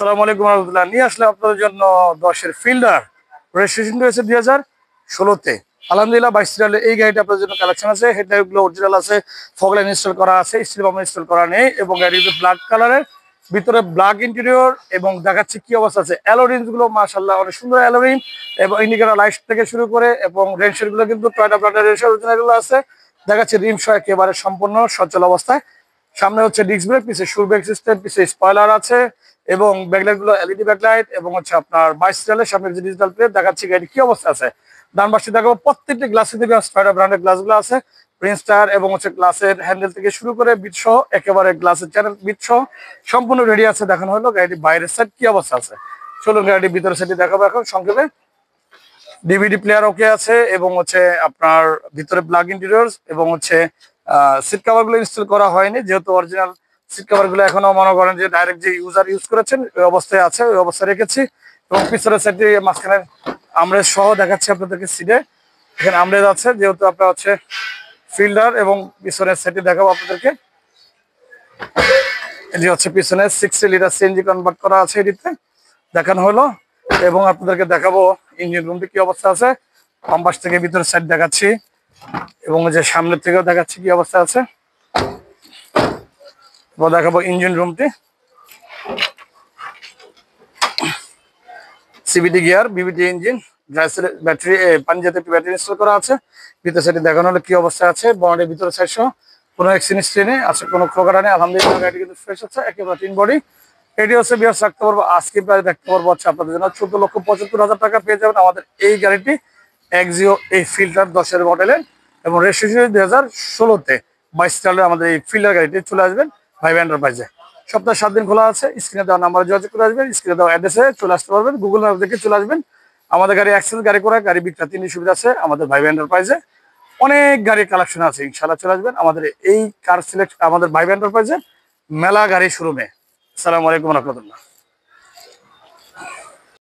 আসসালামু আলাইকুম রহমতুল্লাহ। নিয়ে আসলে আপনাদের জন্য 10-এর ফিল্ডার রেজিস্ট্রেশন রয়েছে 2016-তে। আলহামদুলিল্লাহ 22 সিরিয়ালে এই গাড়িটা আপনাদের জন্য কালেকশন আছে। হেডলাইটগুলো অরিজিনাল আছে, ফগলাইন ইনস্টল করা আছে, স্টিল বাম্পার ইনস্টল করা নেই এবং গাড়িতে ব্ল্যাক কালারের ভিতরে ব্ল্যাক ইন্টেরিয়র এবং দেখাচ্ছে কি অবস্থা আছে। অ্যালোরিংস গুলো মাশাআল্লাহ অনেক সুন্দর অ্যালোরিং এবং ইন্ডিকেটর লাইট থেকে শুরু করে এবং রেনশেড গুলো কিন্তু টয়টা ব্র্যান্ডের রেনশেড অরিজিনাল গুলো আছে। দেখাচ্ছে রিম সহ একেবারে সম্পূর্ণ সচল অবস্থায়। সামনে হচ্ছে ডিস্ক ব্রেক, পিছে শুল ব্রেক সিস্টেম, পিছে স্পয়লার আছে এবং ব্যাকলাইট গুলো এলইডি ব্যাকলাইট এবং হচ্ছে আপনার 22 সিরিয়ালের সামনে যে ডিজিটাল প্লেট দেখাচ্ছি গাড়ি কি অবস্থা আছে। ডান পাশে দেখাবো প্রত্যেকটি গ্লাসে দিকে স্পাইডার ব্র্যান্ডের গ্লাসগুলো আছে। প্রিন্স টায়ার এবং হচ্ছে গ্লাসের হ্যান্ডেল থেকে শুরু করে বিট সহ একেবারে গ্লাসের চ্যানেল বিট সহ সম্পূর্ণ রেডি আছে। দেখানো হলো গাড়িটি বাইরের সাইড কি অবস্থা আছে। চলুন গাড়িটির ভিতরের সাইডটি দেখাবো এখন সংক্ষেপে। ডিভিডি প্লেয়ার ওকে আছে এবং হচ্ছে আপনার ভিতরে প্লাগ ইন্টেরিয়র্স এবং হচ্ছে সিট কভার গুলো ইনস্টল করা হয়নি, যেহেতু অরিজিনাল সিট কভার গুলো এখনো মনে করেন যে ডাইরেক্ট যে ইউজার ইউজ করেছেন ওই অবস্থায় আছে, ওই অবস্থায় রেখেছি। এবং পিছনের সাইডে মাঝখানে আমরেজ সহ দেখাচ্ছি আপনাদেরকে সিটে। এখানে আমরেজ আছে যেহেতু আপনার হচ্ছে ফিল্ডার এবং পিছনের সাইডে দেখাবো আপনাদেরকে। এটি হচ্ছে পিছনে 60 লিটার সিএনজি কনভার্ট করা আছে এটিতে দেখানো হলো। এবং আপনাদেরকে দেখাবো ইঞ্জিন রুমটি কি অবস্থা আছে। বাম পাশ থেকে ভিতরের সাইড দেখাচ্ছি এবং যে সামনের থেকেও দেখাচ্ছি কি অবস্থা আছে। দেখাবো ইঞ্জিন রুমটি। CVT gear, BBT engine, battery পানি জাতীয় একটি ব্যাটারি ইনস্টল করা আছে। ভিতরের সাইডে দেখানো হলো কি অবস্থা আছে। বনেটের ভিতরে সাইড সহ কোনো অ্যাক্সিডেন্ট নেই আছে, কোনো খোকাটা নেই। আলহামদুলিল্লাহ গাড়ি কিন্তু ফ্রেশ আছে, একেবারে টিন বডি। এটি হচ্ছে বিয়াস রাখতে পারবো আজকে প্রায় দেখতে পারবো হচ্ছে আপনাদের জন্য 14,75,000 টাকা পেয়ে যাবেন আমাদের এই গাড়িটি এক্সিও এই ফিল্টার 10-এর মডেলের এবং রেজিস্ট্রেশন 2016-তে 22 সালে আমাদের এই ফিল্টার গাড়িটি চলে আসবেন ভাই এন্টারপ্রাইজে। সপ্তাহে 7 দিন খোলা আছে। স্ক্রিনে দেওয়া নাম্বারে যোগাযোগ করে আসবেন, স্ক্রিনে দেওয়া অ্যাড্রেসে চলে আসতে পারবেন, গুগল ম্যাপ দেখে চলে আসবেন। আমাদের গাড়ি অ্যাক্সেস গাড়ি করা গাড়ি বিক্রা 3 সুবিধা আছে আমাদের ভাই এন্টারপ্রাইজে। অনেক গাড়ির কালেকশন আছে, ইনশাআল্লাহ চলে আসবেন আমাদের এই কার সিলেক্ট আমাদের ভাই এন্টারপ্রাইজে মেলা গাড়ি শোরুমে। আসসালামু আলাইকুম রহমতুল্লাহ।